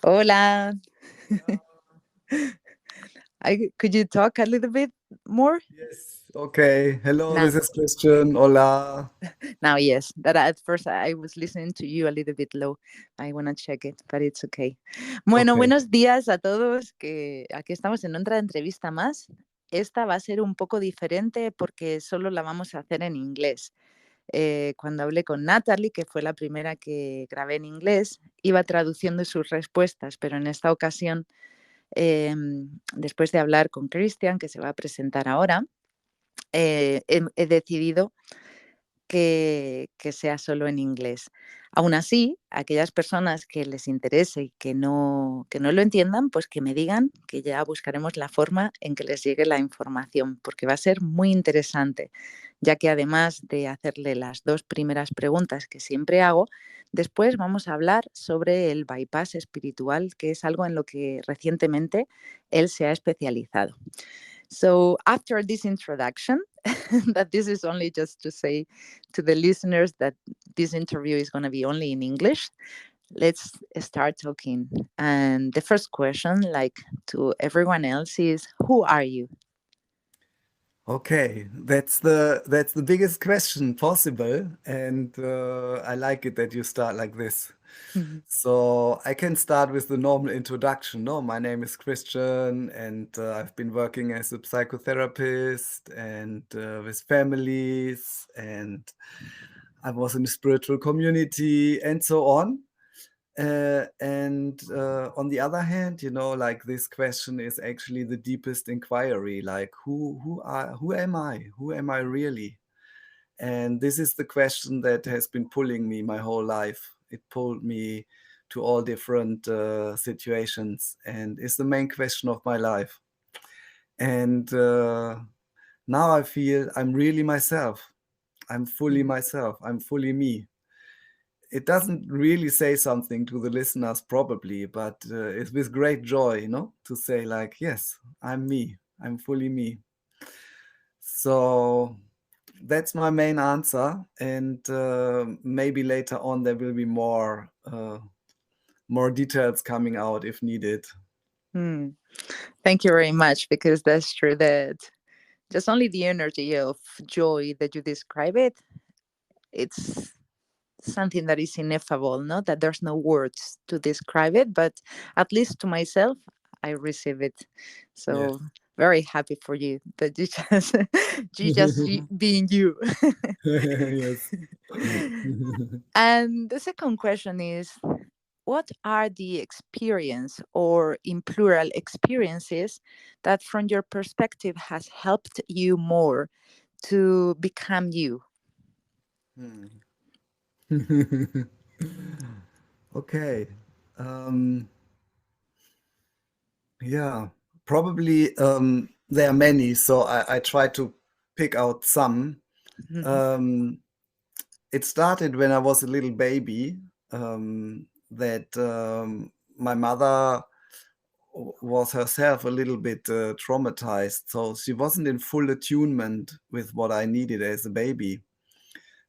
Hola. Could you talk a little bit more? Yes. Okay. Hello, Now, this is Christian. Hola. now, yes. That at first I was listening to you a little bit low. I want to check it, but it's okay. Bueno, Okay. buenos días a todos, que aquí estamos en otra entrevista más. Esta va a ser un poco diferente porque solo la vamos a hacer en inglés. Cuando hablé con Natalie, que fue la primera que grabé en inglés, iba traduciendo sus respuestas, pero en esta ocasión, después de hablar con Christian, que se va a presentar ahora, he decidido que sea solo en inglés. Aún así, aquellas personas que les interese y que no lo entiendan, pues que me digan, que ya buscaremos la forma en que les llegue la información, porque va a ser muy interesante, ya que además de hacerle las dos primeras preguntas que siempre hago, después vamos a hablar sobre el bypass espiritual, que es algo en lo que recientemente él se ha especializado. So after this introduction, that this is only just to say to the listeners that this interview is going to be only in English, let's start talking. And the first question, like to everyone else, is who are you? Okay. That's the biggest question possible, and I like it that you start like this. Mhm. So I can start with the normal introduction. No, my name is Christian, and I've been working as a psychotherapist and with families, and I was in a spiritual community, and so on. And on the other hand, like this question is actually the deepest inquiry, like who am I? Who am I really? And this is the question that has been pulling me my whole life. It pulled me to all different situations, and is the main question of my life. And now I feel I'm really myself. I'm fully Mm. myself. I'm fully me. It doesn't really say something to the listeners probably, but it's with great joy, to say like, yes, I'm me. I'm fully me. So that's my main answer, and maybe later on there will be more details coming out if needed. Mm. Thank you very much, because that's true that just only the energy of joy that you describe it, it's something that is ineffable, no? That there's no words to describe it, but at least to myself, I receive it. Yes. So very happy for you that you just being you. Yes. And the second question is, what are the experience, or in plural experiences, that from your perspective has helped you more to become you? Hmm. Okay. Um, yeah, probably there are many, so I try to pick out some. Mhm. Um, it started when I was a little baby, that my mother was herself a little bit traumatized, so she wasn't in full attunement with what I needed as a baby.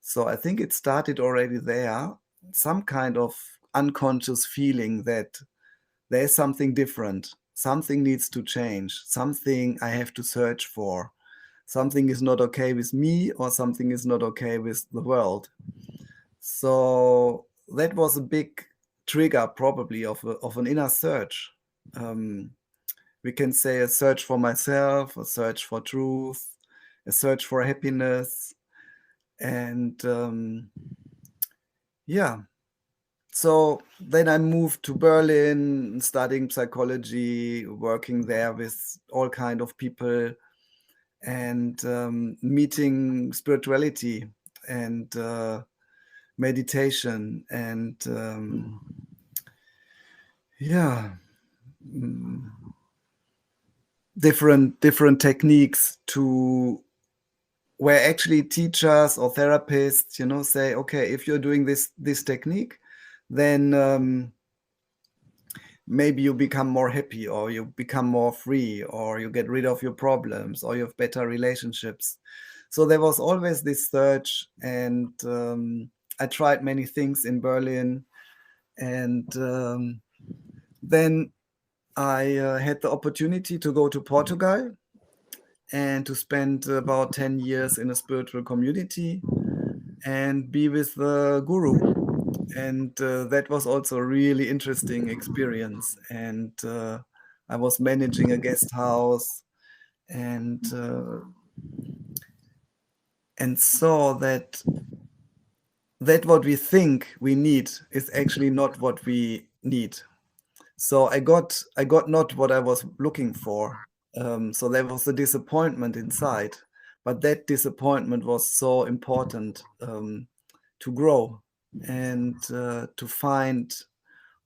So I think it started already there, some kind of unconscious feeling that there's something different, something needs to change, something I have to search for, something is not okay with me, or something is not okay with the world. So that was a big trigger, probably, of an inner search. Um, we can say a search for myself, a search for truth, a search for happiness. And yeah, so then I moved to Berlin, studying psychology, working there with all kind of people, and meeting spirituality and meditation, and yeah, mm, different techniques to where actually teachers or therapists, say, okay, if you're doing this technique, then maybe you become more happy, or you become more free, or you get rid of your problems, or you have better relationships. So there was always this search, and I tried many things in Berlin, and Then I had the opportunity to go to Portugal and to spend about 10 years in a spiritual community and be with the guru. And that was also a really interesting experience. And I was managing a guest house and saw that what we think we need is actually not what we need. So I got not what I was looking for. So there was a disappointment inside, but that disappointment was so important to grow and to find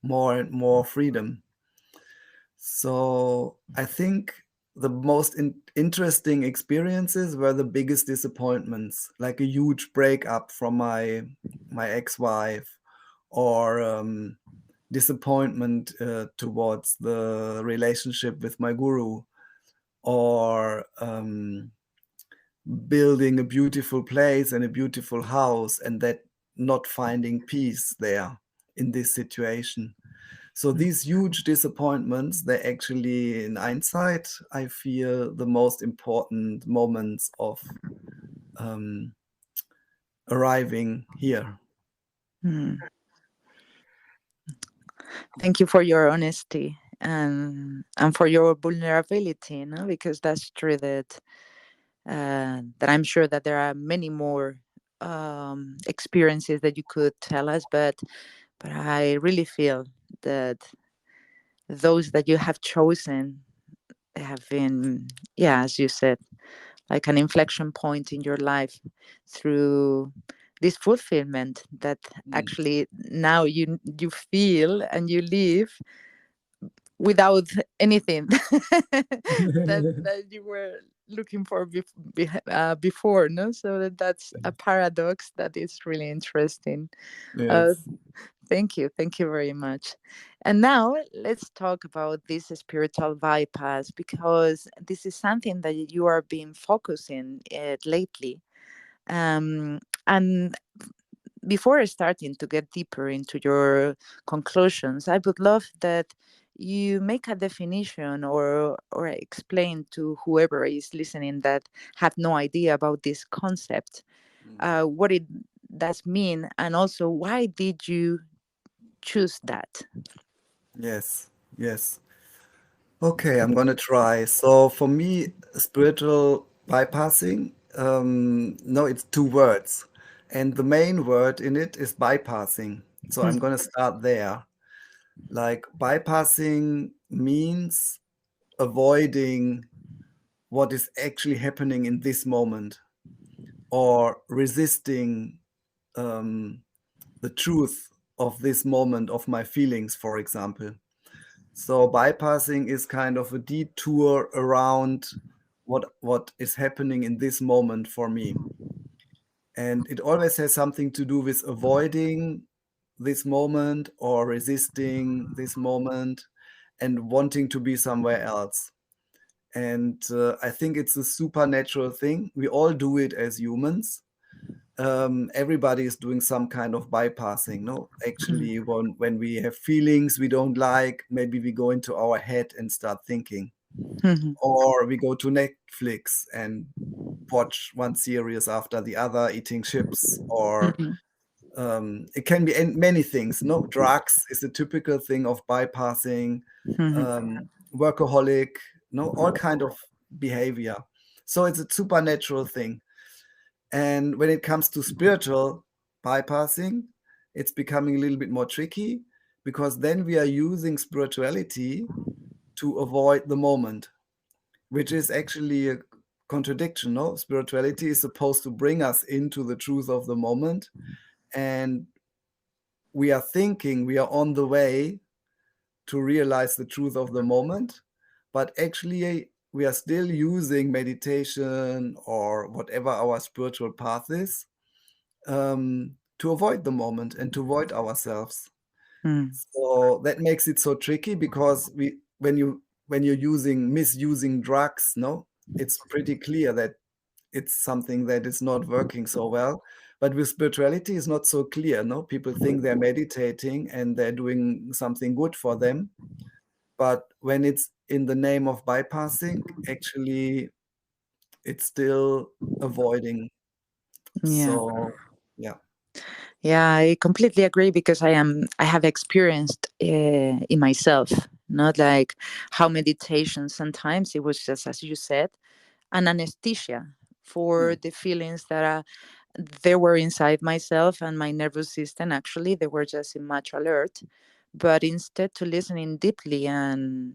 more and more freedom. So I think the most interesting experiences were the biggest disappointments, like a huge breakup from my ex-wife, or disappointment towards the relationship with my guru, or building a beautiful place and a beautiful house, and that not finding peace there in this situation. So these huge disappointments, they actually, in hindsight, I feel the most important moments of arriving here. Mm. Thank you for your honesty and for your vulnerability, no? Because that's true that I'm sure that there are many more experiences that you could tell us, but I really feel that those that you have chosen have been, yeah, as you said, like an inflection point in your life through this fulfillment that actually now you feel and you live without anything that you were looking for before, no? So that's a paradox that is really interesting. uh, Yes. thank you very much. And now let's talk about this spiritual bypass, because this is something that you are being focusing lately. And before starting to get deeper into your conclusions, I would love that you make a definition or explain to whoever is listening that have no idea about this concept, what it does mean, and also why did you choose that? Yes. Yes. Okay, I'm gonna try. So for me, spiritual bypassing, no, it's two words, and the main word in it is bypassing. So I'm gonna start there. Like, bypassing means avoiding what is actually happening in this moment, or resisting the truth of this moment of my feelings, for example. So bypassing is kind of a detour around what is happening in this moment for me. And it always has something to do with avoiding this moment or resisting this moment and wanting to be somewhere else. And I think it's a supernatural thing. We all do it as humans. Everybody is doing some kind of bypassing. No, actually, when we have feelings we don't like, maybe we go into our head and start thinking, or we go to Netflix and watch one series after the other, eating chips, or it can be many things. No, drugs is a typical thing of bypassing. Workaholic, no, all kind of behavior. So it's a supernatural thing. And when it comes to spiritual bypassing, it's becoming a little bit more tricky, because then we are using spirituality to avoid the moment, which is actually a contradiction. No, spirituality is supposed to bring us into the truth of the moment, and we are thinking we are on the way to realize the truth of the moment, but actually we are still using meditation or whatever our spiritual path is, to avoid the moment and to avoid ourselves. So that makes it so tricky, because when you're misusing drugs, no, it's pretty clear that it's something that is not working so well. But with spirituality, it's not so clear. No, people think they're meditating and they're doing something good for them, but when it's in the name of bypassing, actually it's still avoiding. Yeah. So yeah. Yeah, I completely agree because I have experienced in myself, not like how meditation sometimes it was just as you said, an anesthesia for Mm. the feelings that they were inside myself and my nervous system. Actually, they were just in much alert, but instead to listening deeply and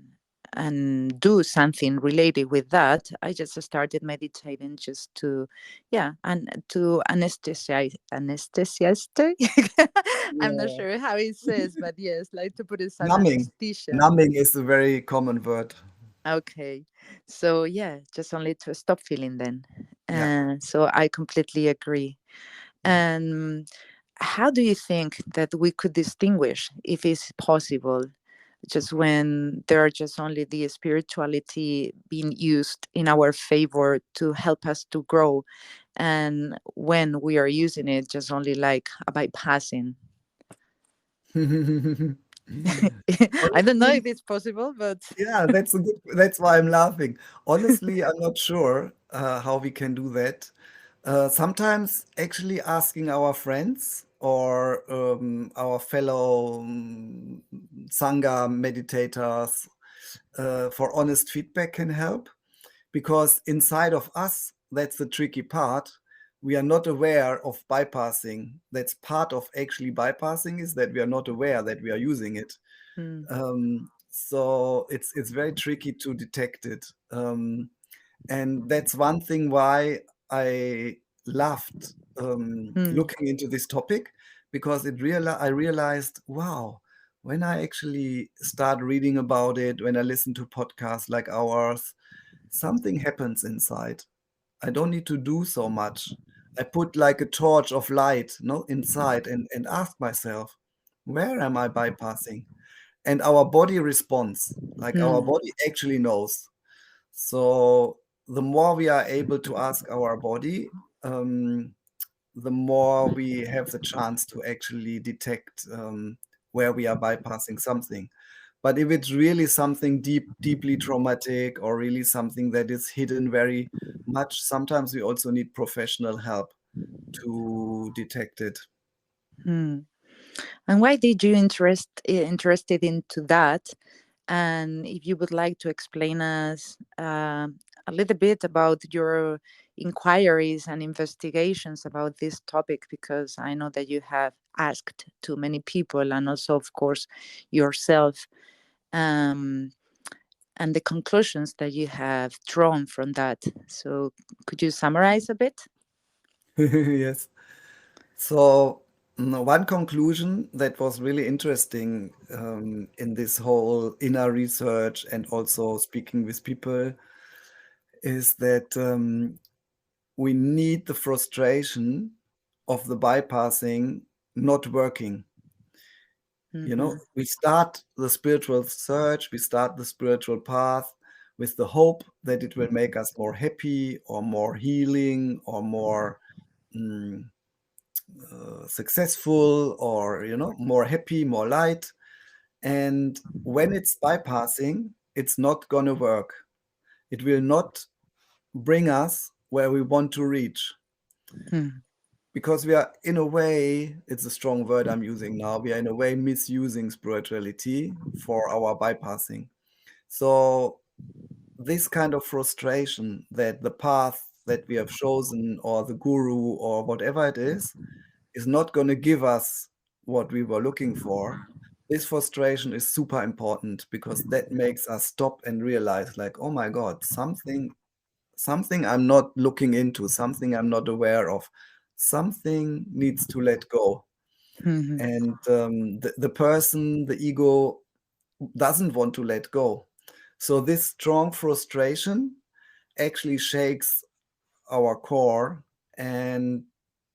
do something related with that, I just started meditating just to, yeah, and to anesthesize. I'm not Yeah. sure how it says, but yes, like to put it as Numbing. anesthesia. Numbing is a very common word. Okay. So yeah, just only to stop feeling then. Yeah. So I completely agree. And how do you think that we could distinguish, if it's possible, just when there are just only the spirituality being used in our favor to help us to grow, and when we are using it just only like a bypassing? I don't know Honestly, if it's possible, but yeah, that's why I'm laughing. Honestly, I'm not sure how we can do that. Sometimes actually asking our friends or our fellow Sangha meditators for honest feedback can help, because inside of us, that's the tricky part. We are not aware of bypassing. That's part of actually bypassing, is that we are not aware that we are using it. mm, So it's very tricky to detect it. And that's one thing why I loved mm, looking into this topic, because I realized, wow, when I actually start reading about it, when I listen to podcasts like ours, something happens inside. I don't need to do so much. I put like a torch of light, no, inside, and ask myself, where am I bypassing? And our body responds, like our mm, body actually knows. So the more we are able to ask our body, the more we have the chance to actually detect where we are bypassing something. But if it's really something deeply traumatic, or really something that is hidden very much, sometimes we also need professional help to detect it. mm. And why did you interested into that? And if you would like to explain us a little bit about your inquiries and investigations about this topic, because I know that you have asked to many people and also, of course, yourself, um, and the conclusions that you have drawn from that. So, could you summarize a bit? Yes. So, one conclusion that was really interesting in this whole inner research and also speaking with people is that we need the frustration of the bypassing not working. You know, Mm-hmm. we start the spiritual search, we start the spiritual path with the hope that it will make us more happy or more healing or more mm, successful, or more happy, more light. And when it's bypassing, it's not going to work. It will not bring us where we want to reach, Mm-hmm. because we are, in a way, it's a strong word I'm using now, we are in a way misusing spirituality for our bypassing. So this kind of frustration that the path that we have chosen, or the guru, or whatever it is not going to give us what we were looking for. This frustration is super important, because that makes us stop and realize, like, oh my God, something I'm not looking into, something I'm not aware of, something needs to let go. Mm-hmm. And the person, the ego, doesn't want to let go. So this strong frustration actually shakes our core. And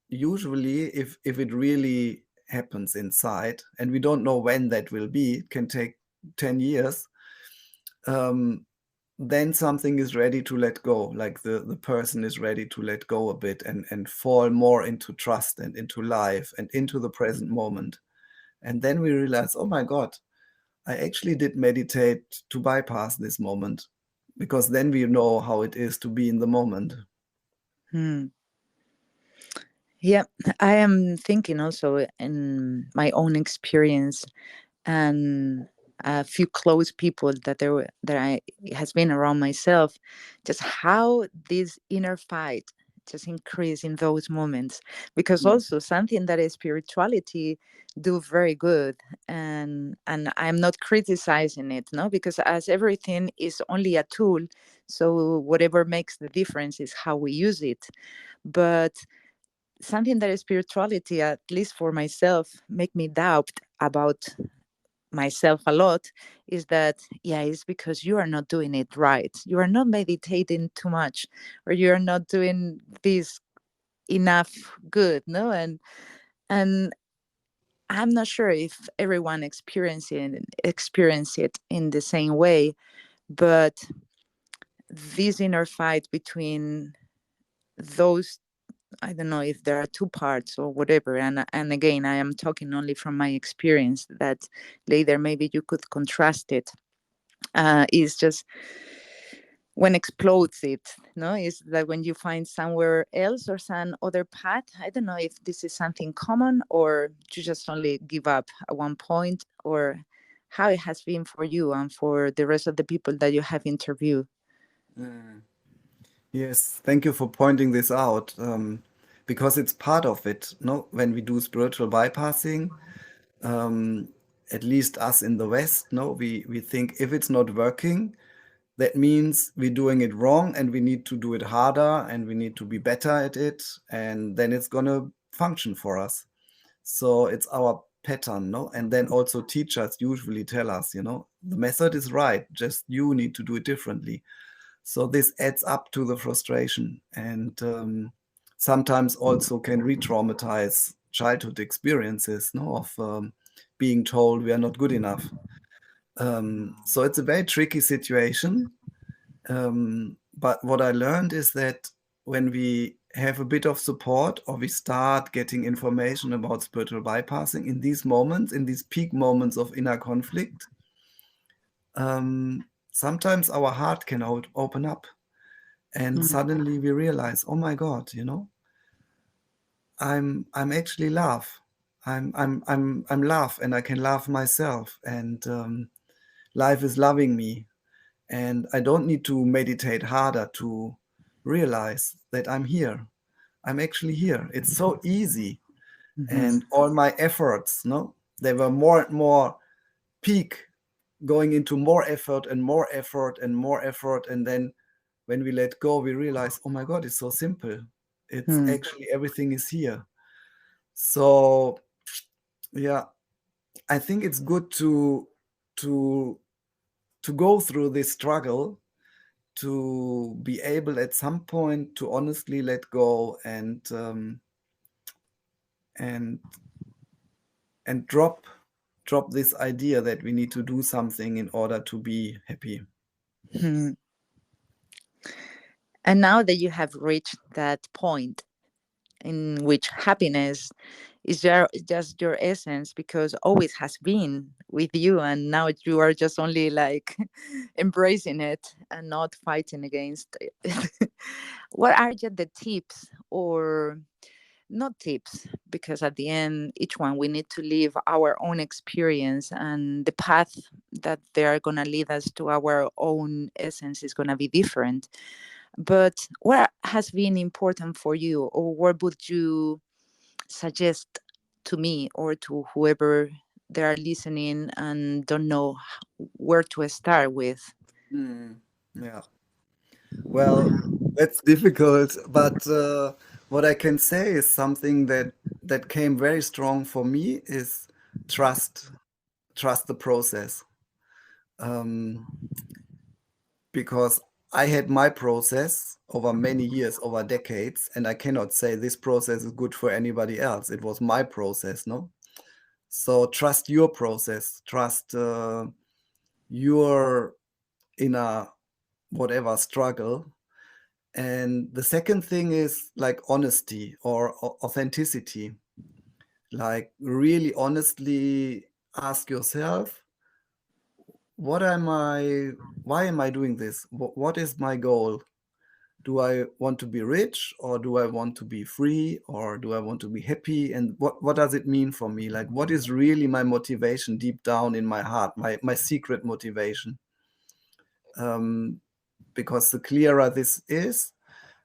usually, if it really happens inside, and we don't know when that will be, it can take 10 years, um, then something is ready to let go, like the person is ready to let go a bit, and fall more into trust and into life and into the present moment. And then we realize, oh my God, I actually did meditate to bypass this moment, because then we know how it is to be in the moment. Hmm. Yeah, I am thinking also in my own experience and a few close people that I has been around myself, just how this inner fight just increase in those moments, because Mm. also something that is spirituality do very good, and I'm not criticizing it, no, because as everything is only a tool, so whatever makes the difference is how we use it. But something that is spirituality, at least for myself, make me doubt about myself a lot, is that yeah, it's because you are not doing it right, you are not meditating too much, or you are not doing this enough good, no. And I'm not sure if everyone experience it in the same way, but this inner fight between those, I don't know if there are two parts or whatever. And again, I am talking only from my experience. That later maybe you could contrast it. Is just when explodes it. No, is that when you find somewhere else or some other path. I don't know if this is something common or you just only give up at one point, or how it has been for you and for the rest of the people that you have interviewed. Mm. Yes, thank you for pointing this out, because it's part of it. No, when we do spiritual bypassing, um, at least us in the West, no, we think if it's not working, that means we're doing it wrong and we need to do it harder and we need to be better at it, and then it's gonna function for us. So it's our pattern, no? And then also teachers usually tell us, the method is right, just you need to do it differently. So this adds up to the frustration, and sometimes also can re-traumatize childhood experiences, no, of being told we are not good enough. So it's a very tricky situation. But what I learned is that when we have a bit of support or we start getting information about spiritual bypassing in these moments, in these peak moments of inner conflict, sometimes our heart can open up, and Mm. suddenly we realize, oh my God, I'm actually love. I'm love, and I can love myself, and life is loving me, and I don't need to meditate harder to realize that I'm here. I'm actually here. It's so easy, Mhm. and all my efforts, no, they were more and more peak, going into more effort and more effort and more effort, and then when we let go, we realize, oh my God, it's so simple. It's Mm. actually everything is here. So yeah, I think it's good to to go through this struggle, to be able at some point to honestly let go, and and drop this idea that we need to do something in order to be happy. Mhm. And now that you have reached that point in which happiness is just your essence, because always has been with you, and now you are just only like embracing it and not fighting against it. What are just the tips, or not tips, because at the end each one we need to live our own experience, and the path that they are going to lead us to our own essence is going to be different. But what has been important for you, or what would you suggest to me or to whoever they are listening and don't know where to start with? Mm, yeah. Well, that's difficult, but what I can say is something that came very strong for me is trust. Trust the process. Um, because I had my process over many years, over decades, and I cannot say this process is good for anybody else. It was my process, no? So trust your process, trust your inner whatever struggle. And the second thing is like honesty or authenticity. Like really honestly ask yourself, what am I? Why am I doing this? What is my goal? Do I want to be rich, or do I want to be free, or do I want to be happy? And what does it mean for me? Like, what is really my motivation deep down in my heart, my secret motivation? Because the clearer this is,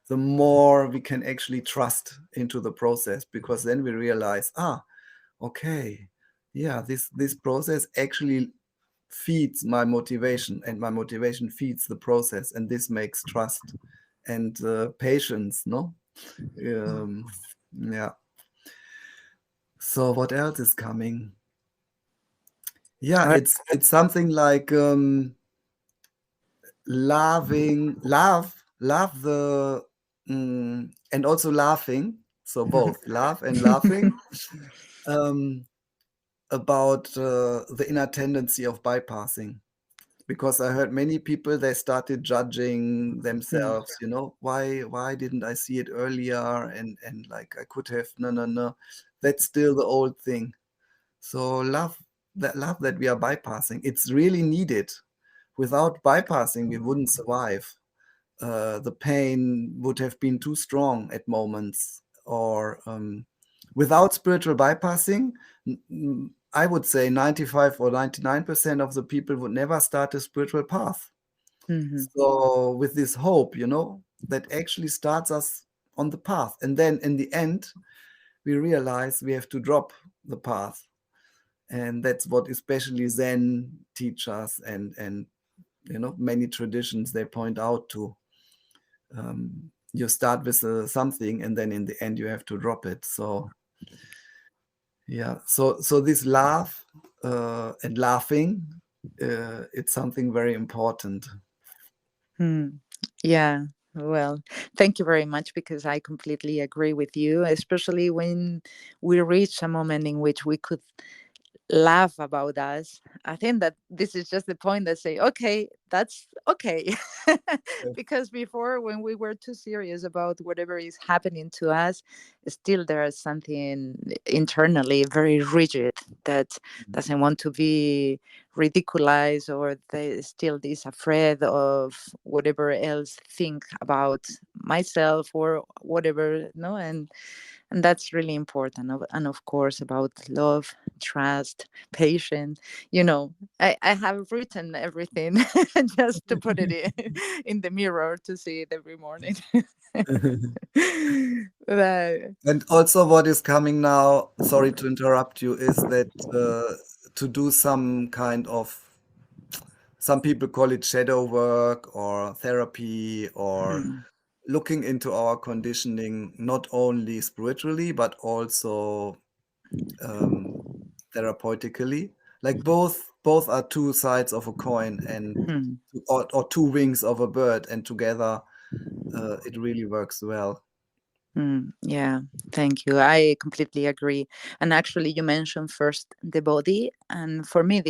the more we can actually trust into the process, because then we realize, okay, yeah, this process actually feeds my motivation, and my motivation feeds the process, and this makes trust and patience, no? Yeah. So what else is coming? Yeah, Or- it's something like love the and also laughing. So both laugh and laughing um, about the inner tendency of bypassing. Because I heard many people, they started judging themselves, why didn't I see it earlier? And like, I could have, no. That's still the old thing. So love that we are bypassing, it's really needed. Without bypassing, we wouldn't survive. The pain would have been too strong at moments. Or without spiritual bypassing, I would say 95 or 99% of the people would never start a spiritual path. Mhm. So with this hope, that actually starts us on the path. And then in the end, we realize we have to drop the path. And that's what especially Zen teach us, and many traditions, they point out to. You start with something, and then in the end you have to drop it. So yeah, so this laugh and laughing, it's something very important. Hmm. Yeah. Well, thank you very much, because I completely agree with you, especially when we reach a moment in which we could laugh about us. I think that this is just the point that say, okay, that's okay. Yes. Because before, when we were too serious about whatever is happening to us, still there is something internally very rigid that doesn't want to be ridiculized, or they still is afraid of whatever else think about myself or whatever. No, and that's really important. And of course, about love, trust, patience. I have written everything just to put it in the mirror to see it every morning. But, And also what is coming now, sorry to interrupt you, is that to do some kind of, some people call it shadow work or therapy, or hmm, looking into our conditioning, not only spiritually, but also um, therapeutically. Like both are two sides of a coin, and hmm. or two wings of a bird, and together it really works well. Yeah, thank you. I completely agree. And actually, you mentioned first the body, and for me,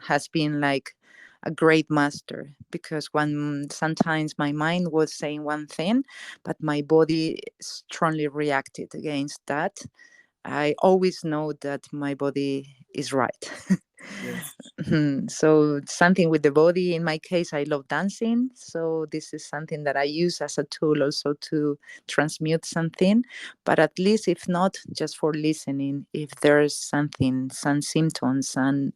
has been like a great master, because when sometimes my mind was saying one thing, but my body strongly reacted against that. I always know that my body is right. Yes. So something with the body. In my case, I love dancing. So this is something that I use as a tool also to transmute something. But at least, if not, just for listening, if there's something, some symptoms, some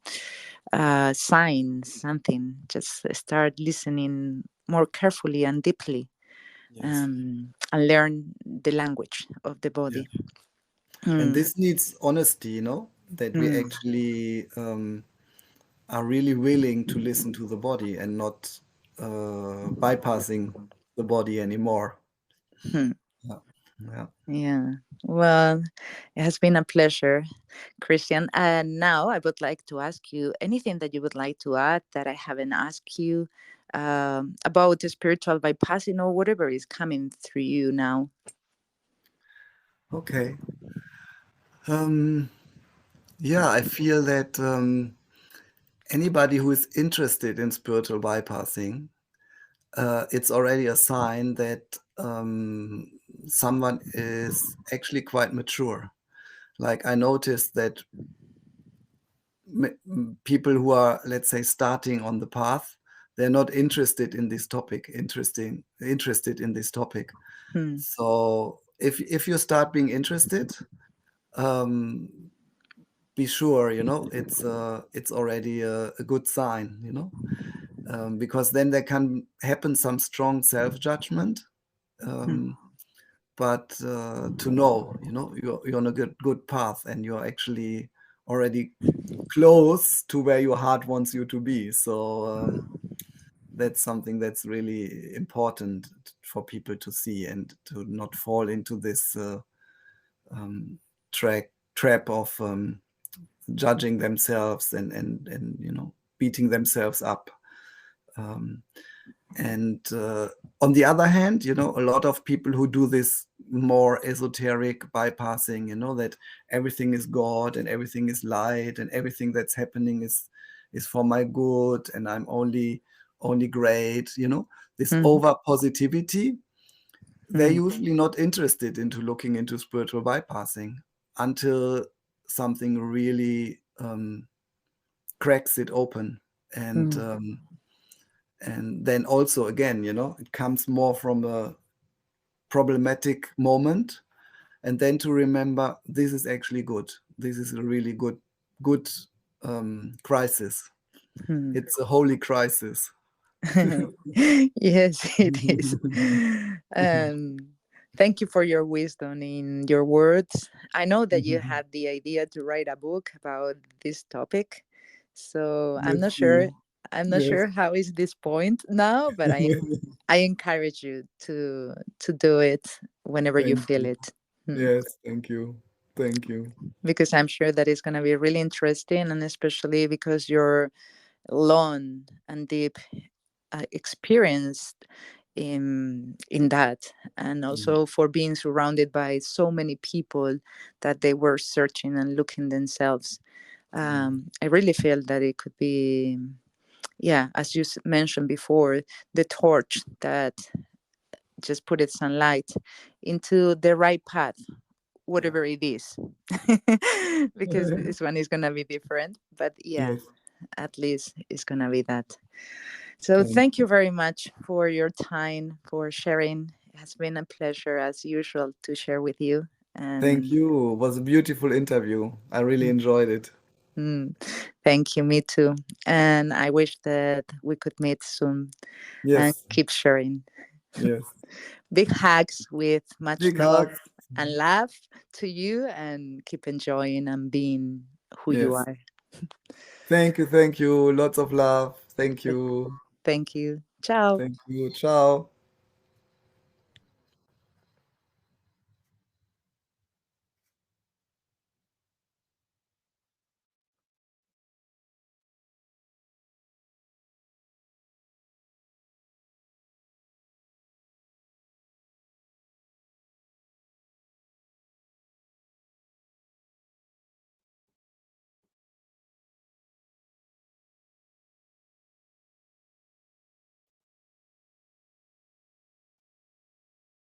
signs, something, just start listening more carefully and deeply, Yes. and learn the language of the Yeah. body. And Mm, this needs honesty, that we mm, actually are really willing to listen to the body, and not bypassing the body anymore. hmm. Yeah. Yeah. Yeah. Well, it has been a pleasure, Christian. And now I would like to ask you anything that you would like to add that I haven't asked you, about the spiritual bypassing or whatever is coming through you now. Okay. Um, yeah, I feel that anybody who is interested in spiritual bypassing, it's already a sign that someone is actually quite mature. Like, I noticed that people who are, let's say, starting on the path, they're not interested in this topic, interested in this topic. So if you start being interested, be sure, it's already a good sign, because then there can happen some strong self-judgment. But to know, you're on a good path, and you're actually already close to where your heart wants you to be. So that's something that's really important for people to see, and to not fall into this trap of judging themselves and beating themselves up. And on the other hand, a lot of people who do this more esoteric bypassing, that everything is God and everything is light and everything that's happening is for my good, and I'm only great, this over positivity. They're usually not interested into looking into spiritual bypassing until something really cracks it open. And then also, again, it comes more from a problematic moment, and then to remember this is actually good. This is a really good crisis. It's a holy crisis. Yes, it is. Thank you for your wisdom in your words. I know that you had the idea to write a book about this topic, so I'm not sure. I'm not sure how is this point now, but I encourage you to do it whenever you feel it. Yes, thank you. Thank you. Because I'm sure that it's going to be really interesting, and especially because you're long and deep experienced in that, and also for being surrounded by so many people that they were searching and looking themselves. I really feel that it could be, as you mentioned before, the torch that just put its sunlight into the right path, whatever it is. Because this one is gonna be different, but at least it's gonna be that. So thank you very much for your time, for sharing. It has been a pleasure, as usual, to share with you. And thank you. It was a beautiful interview. I really enjoyed it. Thank you, me too. And I wish that we could meet soon and keep sharing. Yes. Big hugs with much Big love hugs. and laugh to you, and keep enjoying and being who you are. Thank you. Thank you. Lots of love. Thank you. Thank you. Ciao. Thank you. Ciao.